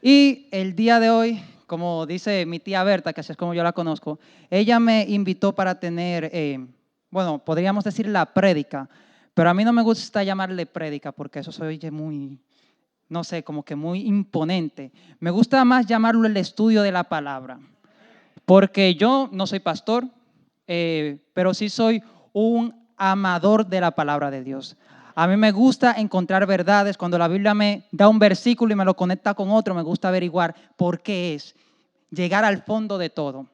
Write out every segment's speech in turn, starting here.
Y el día de hoy, como dice mi tía Berta, que así es como yo la conozco, ella me invitó para tener, podríamos decir la prédica, pero a mí no me gusta llamarle prédica porque eso se oye muy, no sé, como que muy imponente. Me gusta más llamarlo el estudio de la palabra, porque yo no soy pastor, pero sí soy un amador de la palabra de Dios. A mí me gusta encontrar verdades. Cuando la Biblia me da un versículo y me lo conecta con otro, me gusta averiguar por qué es, llegar al fondo de todo.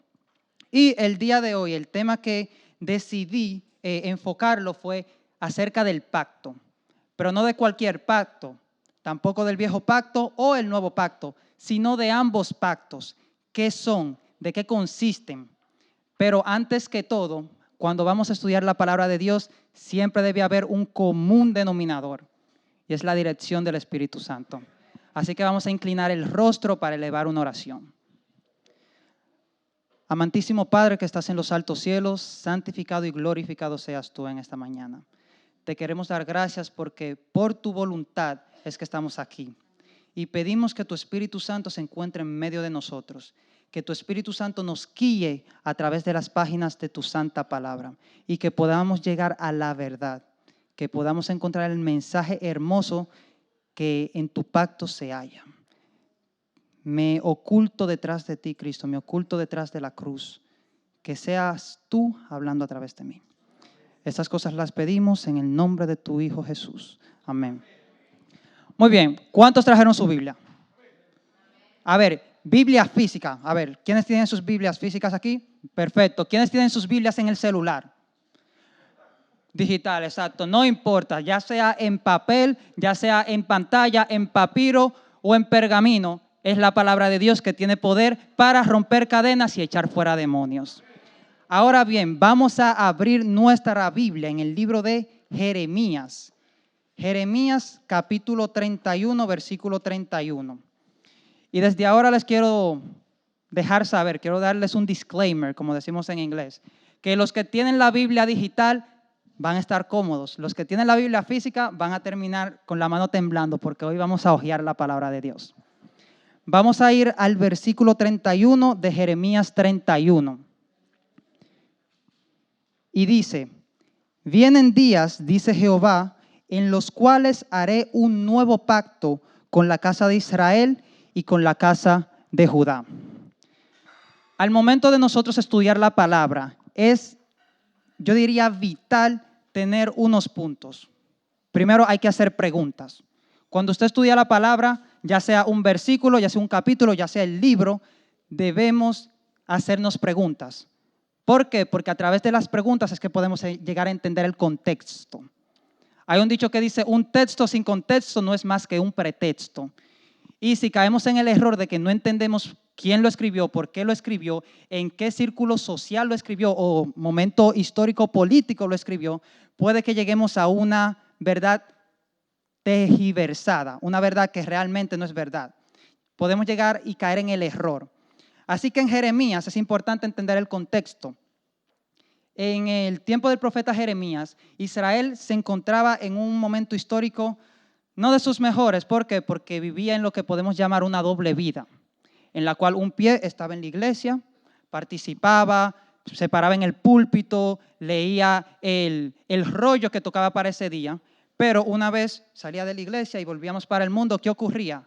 Y el día de hoy, el tema que decidí enfocarlo fue acerca del pacto, pero no de cualquier pacto, tampoco del viejo pacto o el nuevo pacto, sino de ambos pactos. ¿Qué son? ¿De qué consisten? Pero antes que todo, cuando vamos a estudiar la palabra de Dios, siempre debe haber un común denominador, y es la dirección del Espíritu Santo. Así que vamos a inclinar el rostro para elevar una oración. Amantísimo Padre que estás en los altos cielos, santificado y glorificado seas tú en esta mañana. Te queremos dar gracias porque por tu voluntad es que estamos aquí. Y pedimos que tu Espíritu Santo se encuentre en medio de nosotros, que tu Espíritu Santo nos guíe a través de las páginas de tu santa palabra y que podamos llegar a la verdad, que podamos encontrar el mensaje hermoso que en tu pacto se halla. Me oculto detrás de ti, Cristo, me oculto detrás de la cruz, que seas tú hablando a través de mí. Estas cosas las pedimos en el nombre de tu Hijo Jesús. Amén. Muy bien, ¿cuántos trajeron su Biblia? A ver, Biblia física. A ver, ¿quiénes tienen sus Biblias físicas aquí? Perfecto. ¿Quiénes tienen sus Biblias en el celular? Digital, exacto. No importa, ya sea en papel, ya sea en pantalla, en papiro o en pergamino, es la palabra de Dios que tiene poder para romper cadenas y echar fuera demonios. Ahora bien, vamos a abrir nuestra Biblia en el libro de Jeremías. Jeremías capítulo 31, versículo 31. Y desde ahora les quiero dejar saber, quiero darles un disclaimer, como decimos en inglés, que los que tienen la Biblia digital van a estar cómodos. Los que tienen la Biblia física van a terminar con la mano temblando porque hoy vamos a hojear la palabra de Dios. Vamos a ir al versículo 31 de Jeremías 31. Y dice, vienen días, dice Jehová, en los cuales haré un nuevo pacto con la casa de Israel y con la casa de Judá. Al momento de nosotros estudiar la palabra, es, yo diría, vital tener unos puntos. Primero hay que hacer preguntas. Cuando usted estudia la palabra, ya sea un versículo, ya sea un capítulo, ya sea el libro, debemos hacernos preguntas. ¿Por qué? Porque a través de las preguntas es que podemos llegar a entender el contexto. Hay un dicho que dice, un texto sin contexto no es más que un pretexto. Y si caemos en el error de que no entendemos quién lo escribió, por qué lo escribió, en qué círculo social lo escribió o momento histórico político lo escribió, puede que lleguemos a una verdad tergiversada, una verdad que realmente no es verdad. Podemos llegar y caer en el error. Así que en Jeremías es importante entender el contexto. En el tiempo del profeta Jeremías, Israel se encontraba en un momento histórico no de sus mejores. ¿Por qué? Porque vivía en lo que podemos llamar una doble vida, en la cual un pie estaba en la iglesia, participaba, se paraba en el púlpito, leía el rollo que tocaba para ese día, pero una vez salía de la iglesia y volvíamos para el mundo, ¿qué ocurría?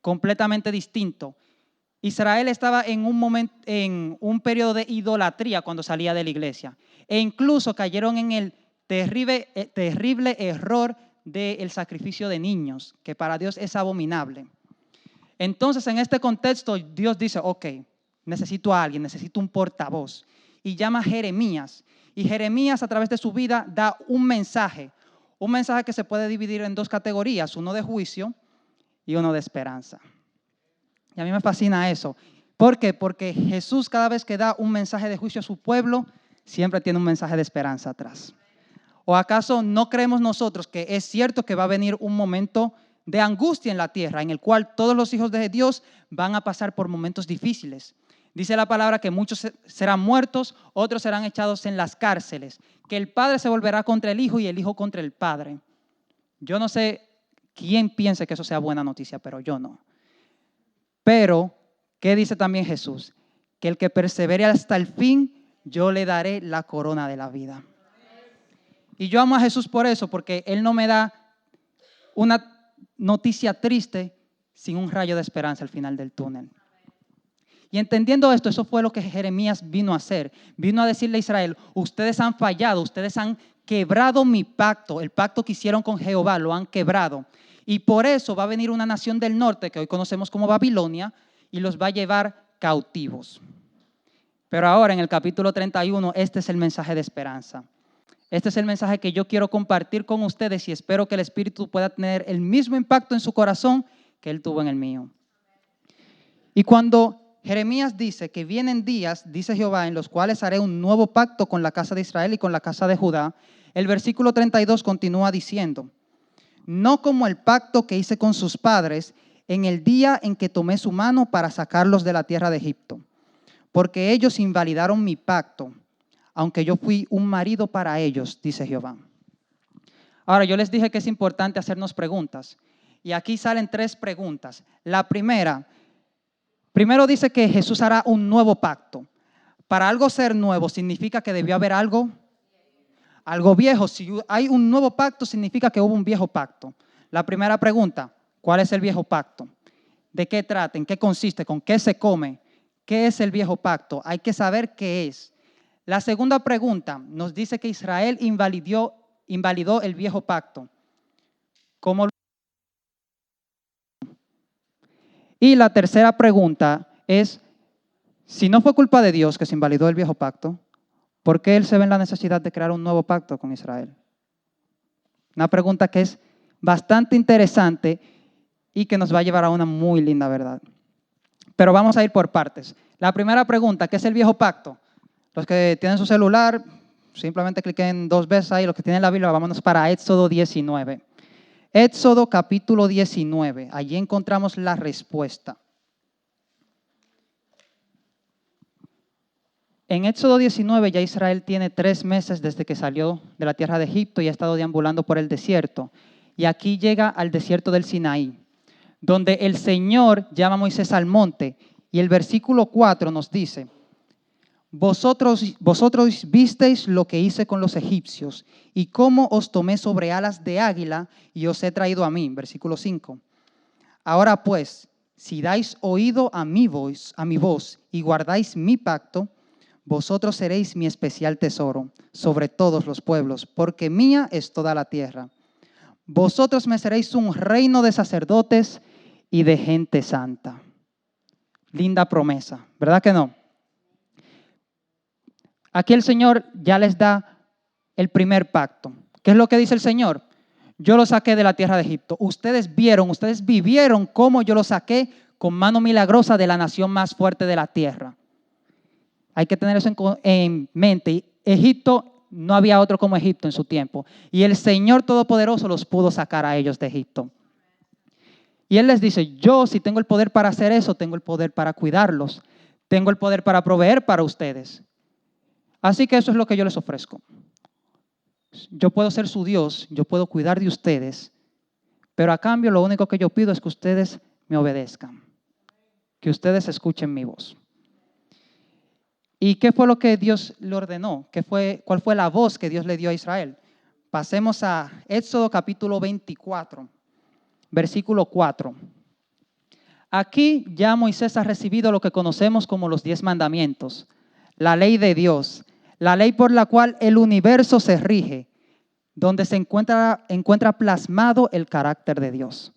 Completamente distinto. Israel estaba en un periodo de idolatría cuando salía de la iglesia. E incluso cayeron en el terrible error del sacrificio de niños, que para Dios es abominable. Entonces, en este contexto, Dios dice, ok, necesito a alguien, necesito un portavoz. Y llama a Jeremías. Y Jeremías, a través de su vida, da un mensaje que se puede dividir en dos categorías, uno de juicio y uno de esperanza. Y a mí me fascina eso. ¿Por qué? Porque Jesús, cada vez que da un mensaje de juicio a su pueblo, siempre tiene un mensaje de esperanza atrás. ¿O acaso no creemos nosotros que es cierto que va a venir un momento de angustia en la tierra, en el cual todos los hijos de Dios van a pasar por momentos difíciles? Dice la palabra que muchos serán muertos, otros serán echados en las cárceles, que el padre se volverá contra el hijo y el hijo contra el padre. Yo no sé quién piense que eso sea buena noticia, pero yo no. Pero, ¿qué dice también Jesús? Que el que persevere hasta el fin, yo le daré la corona de la vida. Y yo amo a Jesús por eso, porque Él no me da una noticia triste sin un rayo de esperanza al final del túnel. Y entendiendo esto, eso fue lo que Jeremías vino a hacer. Vino a decirle a Israel, ustedes han fallado, ustedes han quebrado mi pacto, el pacto que hicieron con Jehová, lo han quebrado. Y por eso va a venir una nación del norte, que hoy conocemos como Babilonia, y los va a llevar cautivos. Pero ahora en el capítulo 31, este es el mensaje de esperanza. Este es el mensaje que yo quiero compartir con ustedes y espero que el Espíritu pueda tener el mismo impacto en su corazón que Él tuvo en el mío. Y cuando Jeremías dice que vienen días, dice Jehová, en los cuales haré un nuevo pacto con la casa de Israel y con la casa de Judá, el versículo 32 continúa diciendo, no como el pacto que hice con sus padres en el día en que tomé su mano para sacarlos de la tierra de Egipto, porque ellos invalidaron mi pacto, aunque yo fui un marido para ellos, dice Jehová. Ahora, yo les dije que es importante hacernos preguntas, y aquí salen 3 preguntas. La primero dice que Jesús hará un nuevo pacto. Para algo ser nuevo significa que debió haber algo viejo. Si hay un nuevo pacto, significa que hubo un viejo pacto. La primera pregunta, ¿cuál es el viejo pacto? ¿De qué trata? ¿En qué consiste? ¿Con qué se come? ¿Qué es el viejo pacto? Hay que saber qué es. La segunda pregunta nos dice que Israel invalidó el viejo pacto. ¿Cómo lo? Y la tercera pregunta es, si no fue culpa de Dios que se invalidó el viejo pacto, ¿por qué Él se ve en la necesidad de crear un nuevo pacto con Israel? Una pregunta que es bastante interesante y que nos va a llevar a una muy linda verdad. Pero vamos a ir por partes. La primera pregunta, ¿qué es el viejo pacto? Los que tienen su celular, simplemente cliquen 2 veces ahí. Los que tienen la Biblia, vámonos para Éxodo 19. Éxodo capítulo 19, allí encontramos la respuesta. En Éxodo 19 ya Israel tiene 3 meses desde que salió de la tierra de Egipto y ha estado deambulando por el desierto. Y aquí llega al desierto del Sinaí, donde el Señor llama a Moisés al monte. Y el versículo 4 nos dice, vosotros visteis lo que hice con los egipcios y cómo os tomé sobre alas de águila y os he traído a mí. Versículo 5. Ahora pues, si dais oído a mi voz y guardáis mi pacto, vosotros seréis mi especial tesoro sobre todos los pueblos, porque mía es toda la tierra. Vosotros me seréis un reino de sacerdotes y de gente santa. Linda promesa, ¿verdad que no? Aquí el Señor ya les da el primer pacto. ¿Qué es lo que dice el Señor? Yo los saqué de la tierra de Egipto. Ustedes vivieron cómo yo los saqué con mano milagrosa de la nación más fuerte de la tierra. Hay que tener eso en mente. Egipto, no había otro como Egipto en su tiempo. Y el Señor Todopoderoso los pudo sacar a ellos de Egipto. Y Él les dice, yo si tengo el poder para hacer eso, tengo el poder para cuidarlos. Tengo el poder para proveer para ustedes. Así que eso es lo que yo les ofrezco. Yo puedo ser su Dios, yo puedo cuidar de ustedes, pero a cambio lo único que yo pido es que ustedes me obedezcan, que ustedes escuchen mi voz. ¿Y qué fue lo que Dios le ordenó? ¿Cuál fue la voz que Dios le dio a Israel? Pasemos a Éxodo capítulo 24, versículo 4. Aquí ya Moisés ha recibido lo que conocemos como los 10 mandamientos, la ley de Dios, la ley por la cual el universo se rige, donde se encuentra plasmado el carácter de Dios.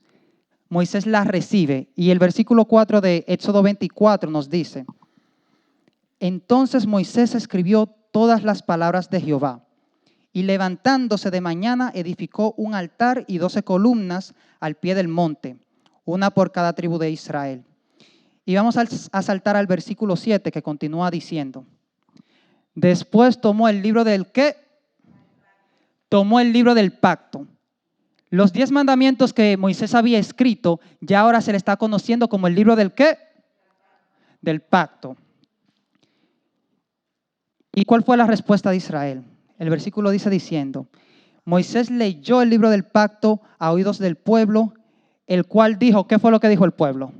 Moisés la recibe y el versículo 4 de Éxodo 24 nos dice, entonces Moisés escribió todas las palabras de Jehová y levantándose de mañana edificó un altar y 12 columnas al pie del monte, una por cada tribu de Israel. Y vamos a saltar al versículo 7 que continúa diciendo, después tomó el libro del ¿qué? Tomó el libro del pacto. Los 10 mandamientos que Moisés había escrito, ya ahora se le está conociendo como el libro del ¿qué? Del pacto. ¿Y cuál fue la respuesta de Israel? El versículo dice diciendo, Moisés leyó el libro del pacto a oídos del pueblo, el cual dijo, ¿qué fue lo que dijo el pueblo?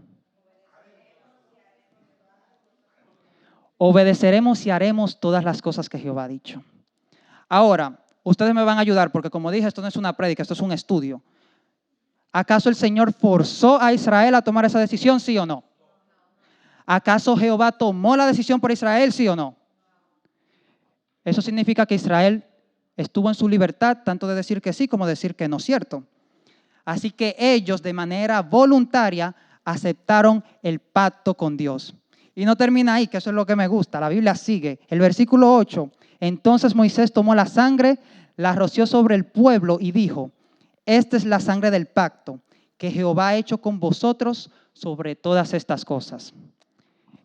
obedeceremos y haremos todas las cosas que Jehová ha dicho. Ahora, ustedes me van a ayudar porque como dije, esto no es una prédica, esto es un estudio. ¿Acaso el Señor forzó a Israel a tomar esa decisión, sí o no? ¿Acaso Jehová tomó la decisión por Israel, sí o no? Eso significa que Israel estuvo en su libertad tanto de decir que sí como de decir que no, ¿cierto? Así que ellos de manera voluntaria aceptaron el pacto con Dios. Y no termina ahí, que eso es lo que me gusta. La Biblia sigue. El versículo 8. Entonces Moisés tomó la sangre, la roció sobre el pueblo y dijo: esta es la sangre del pacto que Jehová ha hecho con vosotros sobre todas estas cosas.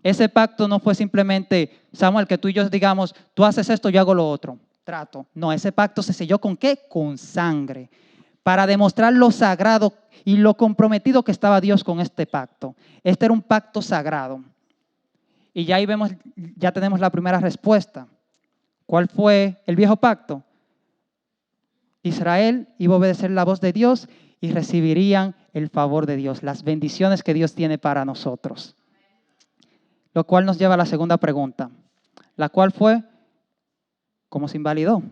Ese pacto no fue simplemente, Samuel, que tú y yo digamos, tú haces esto, yo hago lo otro. Trato. No, ese pacto se selló ¿con qué? Con sangre. Para demostrar lo sagrado y lo comprometido que estaba Dios con este pacto. Este era un pacto sagrado. Y ya ahí vemos, ya tenemos la primera respuesta. ¿Cuál fue el viejo pacto? Israel iba a obedecer la voz de Dios y recibirían el favor de Dios, las bendiciones que Dios tiene para nosotros. Lo cual nos lleva a la segunda pregunta, la cual fue, ¿cómo se invalidó?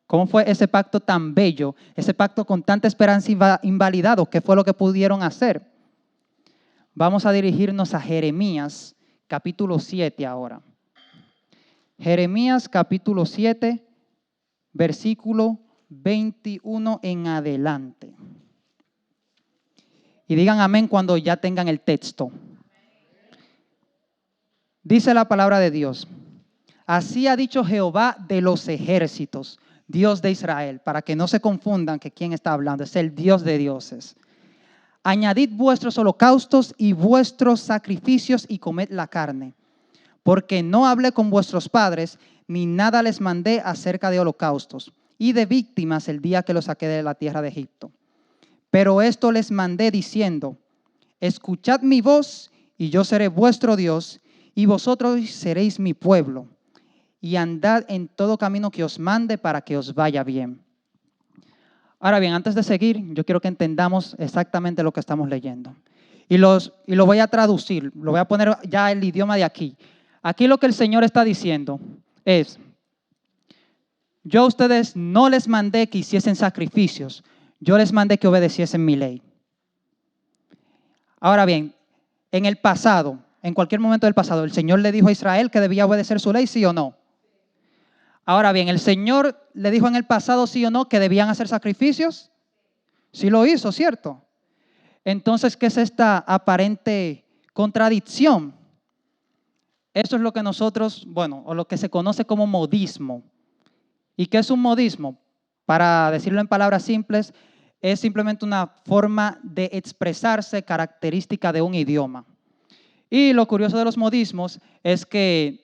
¿Cómo fue ese pacto tan bello, ese pacto con tanta esperanza invalidado? ¿Qué fue lo que pudieron hacer? Vamos a dirigirnos a Jeremías, capítulo 7 ahora. Jeremías, capítulo 7, versículo 21 en adelante. Y digan amén cuando ya tengan el texto. Dice la palabra de Dios: así ha dicho Jehová de los ejércitos, Dios de Israel, para que no se confundan que quién está hablando, es el Dios de dioses. Añadid vuestros holocaustos y vuestros sacrificios y comed la carne, porque no hablé con vuestros padres, ni nada les mandé acerca de holocaustos y de víctimas el día que los saqué de la tierra de Egipto. Pero esto les mandé diciendo: escuchad mi voz y yo seré vuestro Dios y vosotros seréis mi pueblo, y andad en todo camino que os mande para que os vaya bien. Ahora bien, antes de seguir, yo quiero que entendamos exactamente lo que estamos leyendo. Y lo voy a traducir, lo voy a poner ya el idioma de aquí. Aquí lo que el Señor está diciendo es: yo a ustedes no les mandé que hiciesen sacrificios, yo les mandé que obedeciesen mi ley. Ahora bien, en el pasado, en cualquier momento del pasado, ¿el Señor le dijo a Israel que debía obedecer su ley, sí o no? Ahora bien, ¿el Señor le dijo en el pasado, sí o no, que debían hacer sacrificios? Sí lo hizo, ¿cierto? Entonces, ¿qué es esta aparente contradicción? Eso es lo que nosotros, o lo que se conoce como modismo. ¿Y qué es un modismo? Para decirlo en palabras simples, es simplemente una forma de expresarse característica de un idioma. Y lo curioso de los modismos es que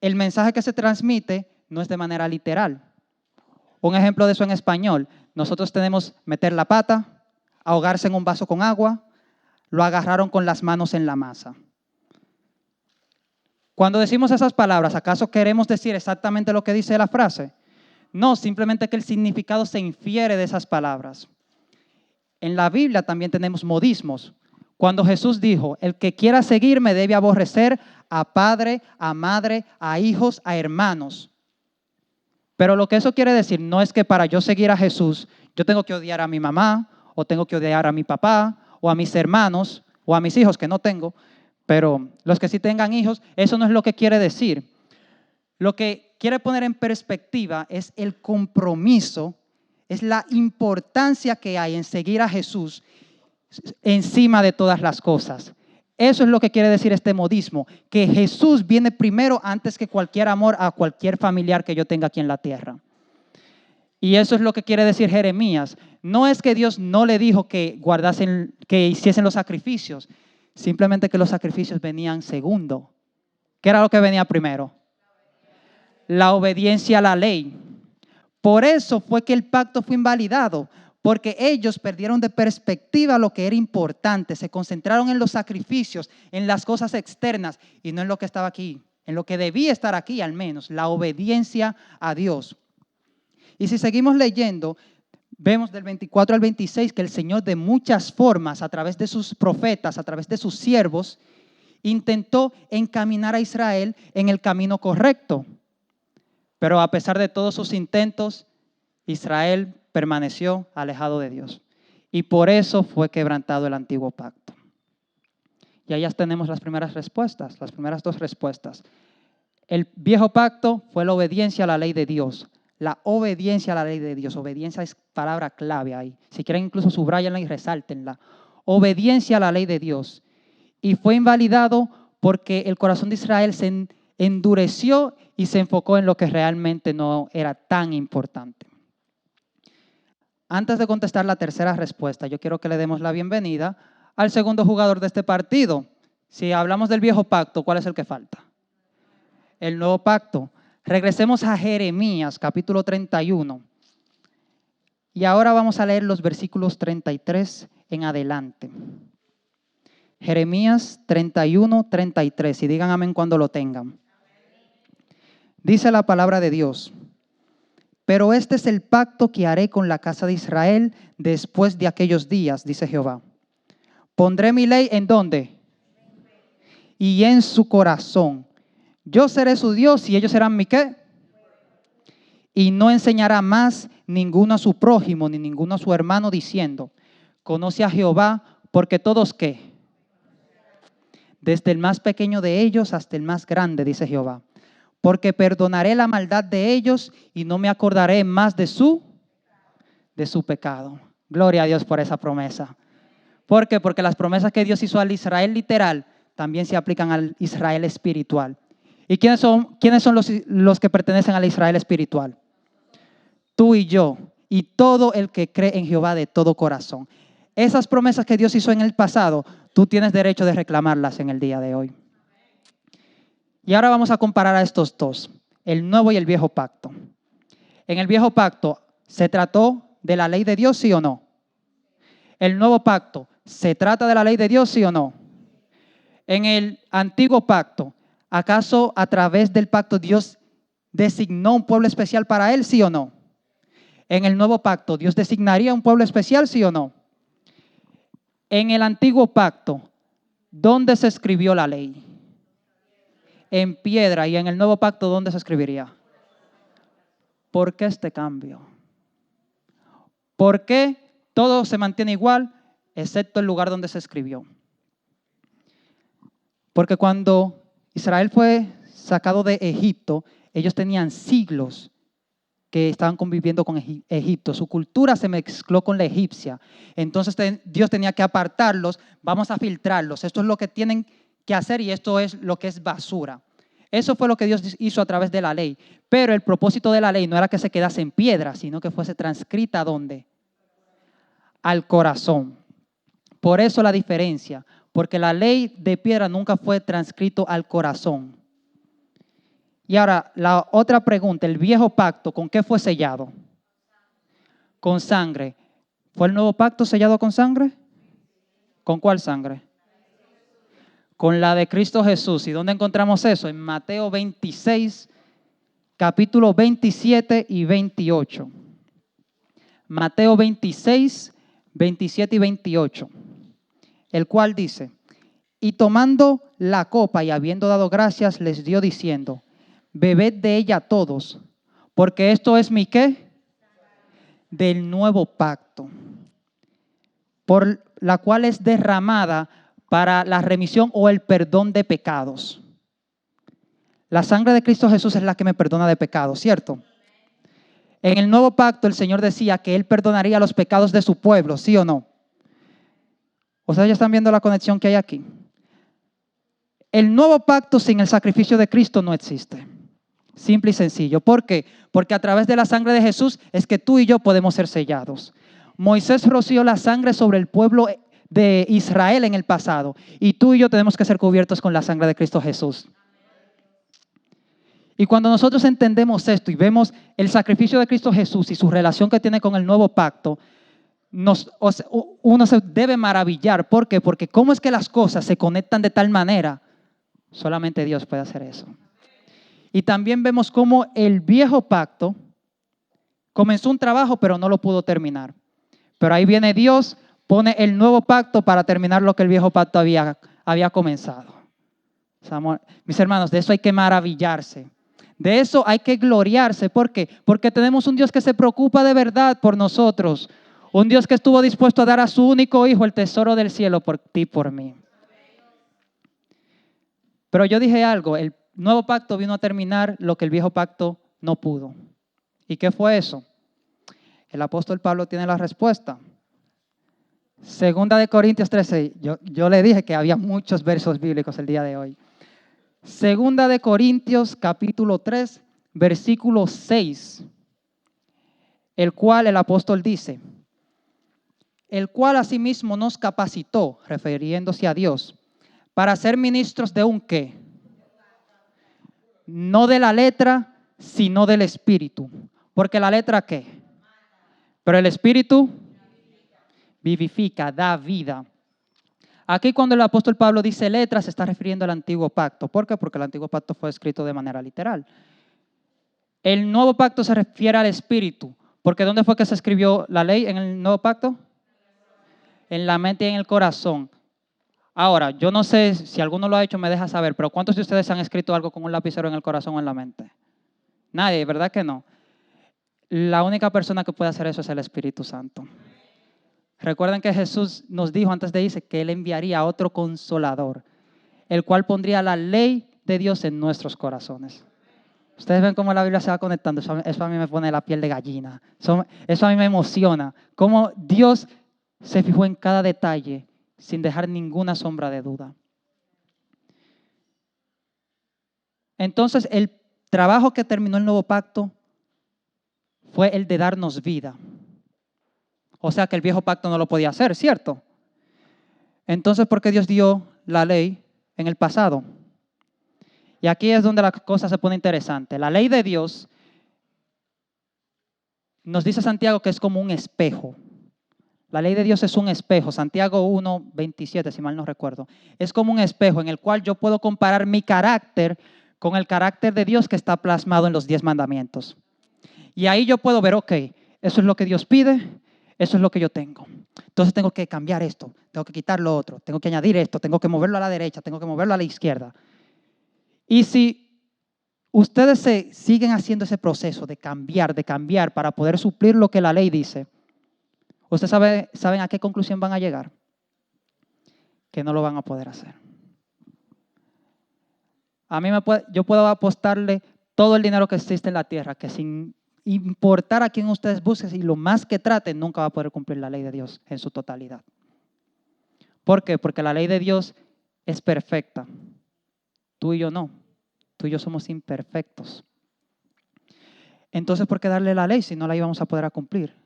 el mensaje que se transmite no es de manera literal. Un ejemplo de eso en español: nosotros tenemos meter la pata, ahogarse en un vaso con agua, lo agarraron con las manos en la masa. Cuando decimos esas palabras, ¿acaso queremos decir exactamente lo que dice la frase? No, simplemente que el significado se infiere de esas palabras. En la Biblia también tenemos modismos. Cuando Jesús dijo: el que quiera seguirme debe aborrecer a padre, a madre, a hijos, a hermanos. Pero lo que eso quiere decir no es que para yo seguir a Jesús yo tengo que odiar a mi mamá, o tengo que odiar a mi papá, o a mis hermanos, o a mis hijos que no tengo, pero los que sí tengan hijos, eso no es lo que quiere decir. Lo que quiere poner en perspectiva es el compromiso, es la importancia que hay en seguir a Jesús encima de todas las cosas. Eso es lo que quiere decir este modismo, que Jesús viene primero antes que cualquier amor a cualquier familiar que yo tenga aquí en la tierra. Y eso es lo que quiere decir Jeremías. No es que Dios no le dijo que guardasen, que hiciesen los sacrificios, simplemente que los sacrificios venían segundo. ¿Qué era lo que venía primero? La obediencia a la ley. Por eso fue que el pacto fue invalidado, porque ellos perdieron de perspectiva lo que era importante, se concentraron en los sacrificios, en las cosas externas y no en lo que estaba aquí, en lo que debía estar aquí al menos, la obediencia a Dios. Y si seguimos leyendo, vemos del 24 al 26 que el Señor de muchas formas, a través de sus profetas, a través de sus siervos, intentó encaminar a Israel en el camino correcto. Pero a pesar de todos sus intentos, Israel permaneció alejado de Dios. Y por eso fue quebrantado el antiguo pacto. Y ahí ya tenemos las primeras respuestas, las primeras dos respuestas. El viejo pacto fue la obediencia a la ley de Dios. La obediencia a la ley de Dios. Obediencia es palabra clave ahí. Si quieren incluso subrayenla y resáltenla. Obediencia a la ley de Dios. Y fue invalidado porque el corazón de Israel se endureció y se enfocó en lo que realmente no era tan importante. Antes de contestar la tercera respuesta, yo quiero que le demos la bienvenida al segundo jugador de este partido. Si hablamos del viejo pacto, ¿cuál es el que falta? El nuevo pacto. Regresemos a Jeremías, capítulo 31. Y ahora vamos a leer los versículos 33 en adelante. Jeremías 31, 33. Y digan amén cuando lo tengan. Dice la palabra de Dios: pero este es el pacto que haré con la casa de Israel después de aquellos días, dice Jehová. Pondré mi ley ¿en dónde? Y en su corazón. Yo seré su Dios y ellos serán mi ¿qué? Y no enseñará más ninguno a su prójimo ni ninguno a su hermano diciendo: conoce a Jehová, porque todos ¿qué? Desde el más pequeño de ellos hasta el más grande, dice Jehová. Porque perdonaré la maldad de ellos y no me acordaré más de su pecado. Gloria a Dios por esa promesa. ¿Por qué? Porque las promesas que Dios hizo al Israel literal también se aplican al Israel espiritual. ¿Y quiénes son los que pertenecen al Israel espiritual? Tú y yo y todo el que cree en Jehová de todo corazón. Esas promesas que Dios hizo en el pasado, tú tienes derecho de reclamarlas en el día de hoy. Y ahora vamos a comparar a estos dos, el nuevo y el viejo pacto. En el viejo pacto, ¿se trató de la ley de Dios, sí o no? El nuevo pacto, ¿se trata de la ley de Dios, sí o no? En el antiguo pacto, ¿acaso a través del pacto Dios designó un pueblo especial para él, sí o no? En el nuevo pacto, ¿Dios designaría un pueblo especial, sí o no? En el antiguo pacto, ¿dónde se escribió la ley? En piedra. Y en el nuevo pacto, ¿dónde se escribiría? ¿Por qué este cambio? ¿Por qué todo se mantiene igual, excepto el lugar donde se escribió? Porque cuando Israel fue sacado de Egipto, ellos tenían siglos que estaban conviviendo con Egipto. Su cultura se mezcló con la egipcia. Entonces Dios tenía que apartarlos. Vamos a filtrarlos. Esto es lo que tienen que hacer y esto es lo que es basura. Eso fue lo que Dios hizo a través de la ley. Pero el propósito de la ley no era que se quedase en piedra, sino que fuese transcrita ¿a dónde? Al corazón. Por eso la diferencia, porque la ley de piedra nunca fue transcrito al corazón. Y ahora, la otra pregunta, el viejo pacto, ¿con qué fue sellado? Con sangre. ¿Fue el nuevo pacto sellado con sangre? ¿Con cuál sangre? Con la de Cristo Jesús. ¿Y dónde encontramos eso? En Mateo 26, capítulo 27 y 28. Mateo 26, 27 y 28. El cual dice: y tomando la copa y habiendo dado gracias, les dio diciendo: bebed de ella todos, porque esto es mi ¿qué? Del nuevo pacto, por la cual es derramada para la remisión o el perdón de pecados. La sangre de Cristo Jesús es la que me perdona de pecados, ¿cierto? En el nuevo pacto el Señor decía que Él perdonaría los pecados de su pueblo, ¿sí o no? ¿Ustedes ya están viendo la conexión que hay aquí? El nuevo pacto sin el sacrificio de Cristo no existe. Simple y sencillo. ¿Por qué? Porque a través de la sangre de Jesús es que tú y yo podemos ser sellados. Moisés roció la sangre sobre el pueblo de Israel en el pasado y tú y yo tenemos que ser cubiertos con la sangre de Cristo Jesús. Y cuando nosotros entendemos esto y vemos el sacrificio de Cristo Jesús y su relación que tiene con el nuevo pacto, uno se debe maravillar. ¿Por qué? Porque ¿cómo es que las cosas se conectan de tal manera? Solamente Dios puede hacer eso. Y también vemos cómo el viejo pacto comenzó un trabajo pero no lo pudo terminar. Pero ahí viene Dios, pone el nuevo pacto para terminar lo que el viejo pacto había comenzado. Mis hermanos, de eso hay que maravillarse. De eso hay que gloriarse. ¿Por qué? Porque tenemos un Dios que se preocupa de verdad por nosotros. Un Dios que estuvo dispuesto a dar a su único hijo el tesoro del cielo por ti y por mí. Pero yo dije algo, el nuevo pacto vino a terminar lo que el viejo pacto no pudo. ¿Y qué fue eso? El apóstol Pablo tiene la respuesta. Segunda de Corintios 13. Yo le dije que había muchos versos bíblicos el día de hoy. Segunda de Corintios capítulo 3, versículo 6. El cual el apóstol dice, el cual asimismo nos capacitó, refiriéndose a Dios, para ser ministros de un ¿qué? No de la letra, sino del Espíritu. Porque la letra ¿qué? Pero el Espíritu vivifica, da vida. Aquí cuando el apóstol Pablo dice letra, se está refiriendo al antiguo pacto. ¿Por qué? Porque el antiguo pacto fue escrito de manera literal. El nuevo pacto se refiere al Espíritu. Porque ¿dónde fue que se escribió la ley en el nuevo pacto? En la mente y en el corazón. Ahora, yo no sé si alguno lo ha hecho, me deja saber, pero ¿cuántos de ustedes han escrito algo con un lapicero en el corazón o en la mente? Nadie, ¿verdad que no? La única persona que puede hacer eso es el Espíritu Santo. Recuerden que Jesús nos dijo antes de irse que Él enviaría a otro consolador, el cual pondría la ley de Dios en nuestros corazones. Ustedes ven cómo la Biblia se va conectando, eso a mí me pone la piel de gallina, eso a mí me emociona, cómo Dios se fijó en cada detalle sin dejar ninguna sombra de duda. Entonces, el trabajo que terminó el nuevo pacto fue el de darnos vida. O sea que el viejo pacto no lo podía hacer, ¿cierto? Entonces, ¿por qué Dios dio la ley en el pasado? Y aquí es donde la cosa se pone interesante. La ley de Dios, nos dice Santiago que es como un espejo. La ley de Dios es un espejo. Santiago 1:27, si mal no recuerdo. Es como un espejo en el cual yo puedo comparar mi carácter con el carácter de Dios que está plasmado en los 10 mandamientos. Y ahí yo puedo ver, ok, eso es lo que Dios pide, eso es lo que yo tengo. Entonces tengo que cambiar esto, tengo que quitar lo otro, tengo que añadir esto, tengo que moverlo a la derecha, tengo que moverlo a la izquierda. Y si ustedes siguen haciendo ese proceso de cambiar para poder suplir lo que la ley dice, ¿ustedes saben a qué conclusión van a llegar? Que no lo van a poder hacer. Yo puedo apostarle todo el dinero que existe en la tierra, que sin importar a quién ustedes busquen y lo más que traten, nunca va a poder cumplir la ley de Dios en su totalidad. ¿Por qué? Porque la ley de Dios es perfecta. Tú y yo no. Tú y yo somos imperfectos. Entonces, ¿por qué darle la ley si no la íbamos a poder cumplir?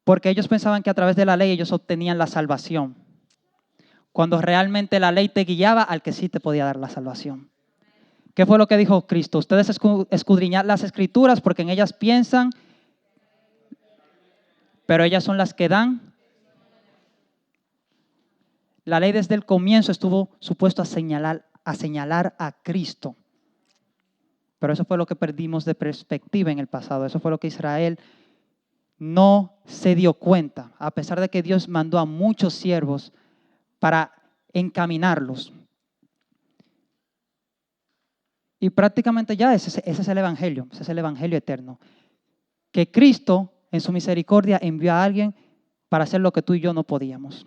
Porque ellos pensaban que a través de la ley ellos obtenían la salvación, cuando realmente la ley te guiaba al que sí te podía dar la salvación. ¿Qué fue lo que dijo Cristo? Ustedes escudriñad las Escrituras porque en ellas piensan, pero ellas son las que dan. La ley desde el comienzo estuvo supuesto a señalar a Cristo. Pero eso fue lo que perdimos de perspectiva en el pasado. Eso fue lo que Israel no se dio cuenta, a pesar de que Dios mandó a muchos siervos para encaminarlos. Y prácticamente ya ese es el evangelio, ese es el evangelio eterno. Que Cristo, en su misericordia, envió a alguien para hacer lo que tú y yo no podíamos.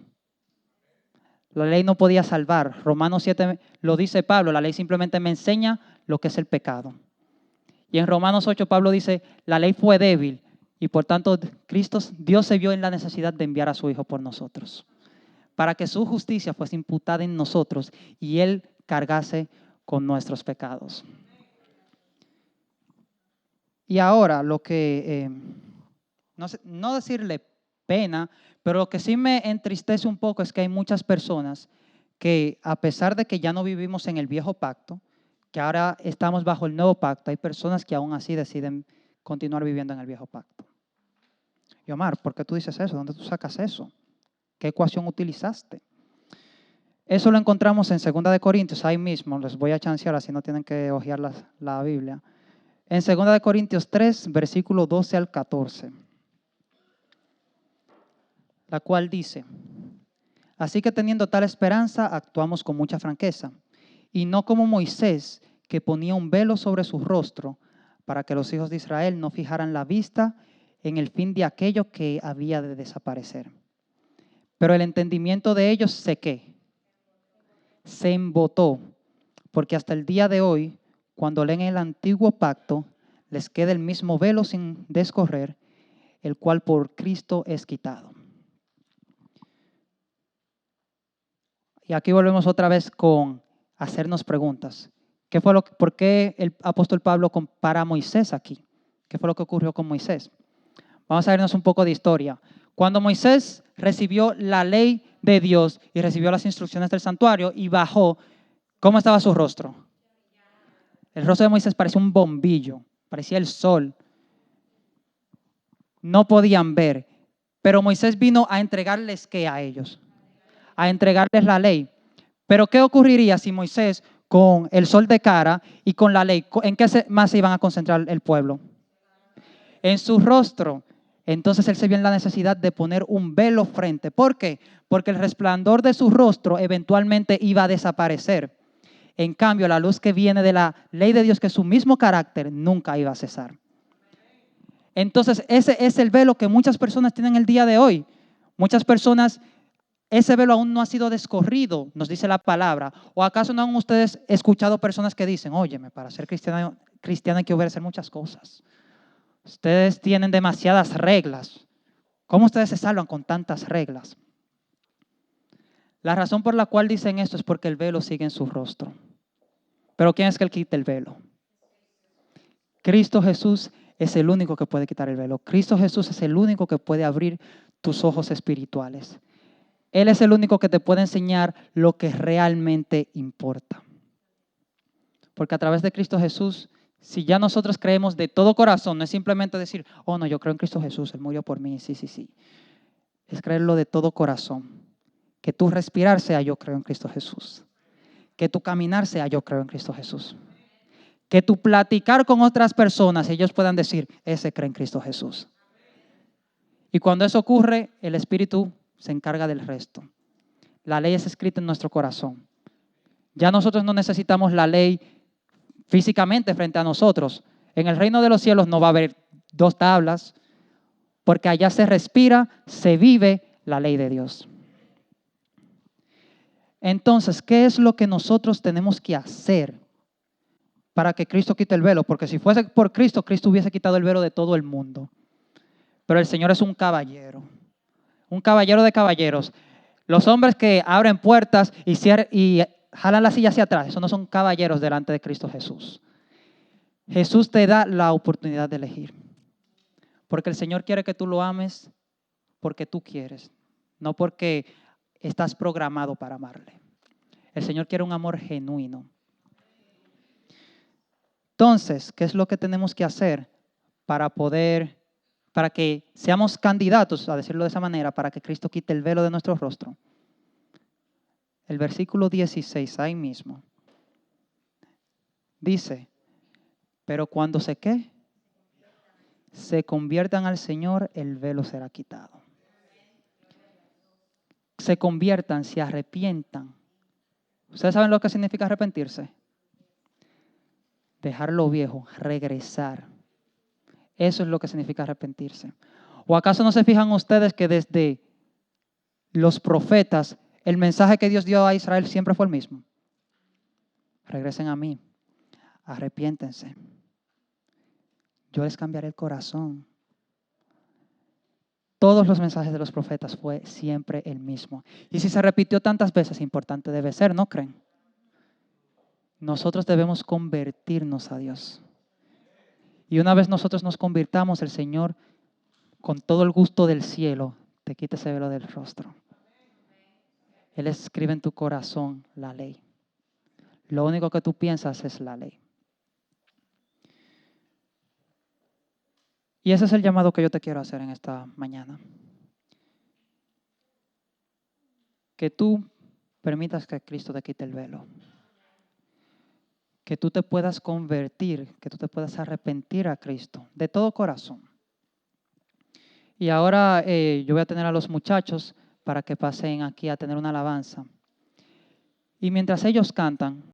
La ley no podía salvar. Romanos 7 lo dice Pablo, la ley simplemente me enseña lo que es el pecado. Y en Romanos 8 Pablo dice, la ley fue débil y por tanto Dios se vio en la necesidad de enviar a su Hijo por nosotros, para que su justicia fuese imputada en nosotros y Él cargase con nuestros pecados. Y ahora lo que, no decirle pena, pero lo que sí me entristece un poco es que hay muchas personas que a pesar de que ya no vivimos en el viejo pacto, que ahora estamos bajo el nuevo pacto, hay personas que aún así deciden continuar viviendo en el viejo pacto. Y Omar, ¿por qué tú dices eso? ¿Dónde tú sacas eso? ¿Qué ecuación utilizaste? Eso lo encontramos en 2 de Corintios, ahí mismo, les voy a chancear así no tienen que hojear la Biblia. En 2 de Corintios 3, versículo 12 al 14. La cual dice, Así que teniendo tal esperanza, actuamos con mucha franqueza, y no como Moisés, que ponía un velo sobre su rostro, para que los hijos de Israel no fijaran la vista en el fin de aquello que había de desaparecer. Pero el entendimiento de ellos se embotó, porque hasta el día de hoy, cuando leen el antiguo pacto, les queda el mismo velo sin descorrer, el cual por Cristo es quitado. Y aquí volvemos otra vez con hacernos preguntas. ¿Por qué el apóstol Pablo compara a Moisés aquí? ¿Qué fue lo que ocurrió con Moisés? Vamos a vernos un poco de historia. Cuando Moisés recibió la ley de Dios y recibió las instrucciones del santuario y bajó, ¿cómo estaba su rostro? El rostro de Moisés parecía un bombillo, parecía el sol. No podían ver, pero Moisés vino a entregarles ¿qué a ellos? A entregarles la ley. Pero ¿qué ocurriría si Moisés, con el sol de cara y con la ley, en qué más se iban a concentrar el pueblo? En su rostro. Entonces él se vio en la necesidad de poner un velo frente. ¿Por qué? Porque el resplandor de su rostro eventualmente iba a desaparecer. En cambio, la luz que viene de la ley de Dios, que es su mismo carácter, nunca iba a cesar. Entonces, ese es el velo que muchas personas tienen el día de hoy. Muchas personas, ese velo aún no ha sido descorrido, nos dice la palabra. ¿O acaso no han ustedes escuchado personas que dicen, óyeme, para ser cristiano hay que obedecer muchas cosas? Ustedes tienen demasiadas reglas. ¿Cómo ustedes se salvan con tantas reglas? La razón por la cual dicen esto es porque el velo sigue en su rostro. Pero ¿quién es que quita el velo? Cristo Jesús es el único que puede quitar el velo. Cristo Jesús es el único que puede abrir tus ojos espirituales. Él es el único que te puede enseñar lo que realmente importa. Porque a través de Cristo Jesús, si ya nosotros creemos de todo corazón, no es simplemente decir, oh no, yo creo en Cristo Jesús, Él murió por mí, sí. Es creerlo de todo corazón. Que tu respirar sea yo creo en Cristo Jesús. Que tu caminar sea yo creo en Cristo Jesús. Que tu platicar con otras personas, ellos puedan decir, ese cree en Cristo Jesús. Y cuando eso ocurre, el Espíritu se encarga del resto. La ley es escrita en nuestro corazón. Ya nosotros no necesitamos la ley físicamente frente a nosotros. En el reino de los cielos no va a haber dos tablas, porque allá se respira, se vive la ley de Dios. Entonces, ¿qué es lo que nosotros tenemos que hacer para que Cristo quite el velo? Porque si fuese por Cristo, Cristo hubiese quitado el velo de todo el mundo. Pero el Señor es un caballero de caballeros. Los hombres que abren puertas y jalan la silla hacia atrás, esos no son caballeros delante de Cristo Jesús. Jesús te da la oportunidad de elegir. Porque el Señor quiere que tú lo ames porque tú quieres, no porque estás programado para amarle. El Señor quiere un amor genuino. Entonces, ¿qué es lo que tenemos que hacer para que seamos candidatos, a decirlo de esa manera, para que Cristo quite el velo de nuestro rostro? El versículo 16, ahí mismo, dice, pero cuando se conviertan al Señor, el velo será quitado. Se conviertan, se arrepientan. ¿Ustedes saben lo que significa arrepentirse? Dejar lo viejo, regresar. Eso es lo que significa arrepentirse. ¿O acaso no se fijan ustedes que desde los profetas el mensaje que Dios dio a Israel siempre fue el mismo? Regresen a mí, arrepiéntense. Yo les cambiaré el corazón. Todos los mensajes de los profetas fue siempre el mismo. Y si se repitió tantas veces, importante debe ser, ¿no creen? Nosotros debemos convertirnos a Dios. Y una vez nosotros nos convirtamos, el Señor, con todo el gusto del cielo, te quita ese velo del rostro. Él escribe en tu corazón la ley. Lo único que tú piensas es la ley. Y ese es el llamado que yo te quiero hacer en esta mañana. Que tú permitas que Cristo te quite el velo. Que tú te puedas convertir, que tú te puedas arrepentir a Cristo de todo corazón. Y ahora yo voy a tener a los muchachos para que pasen aquí a tener una alabanza. Y mientras ellos cantan,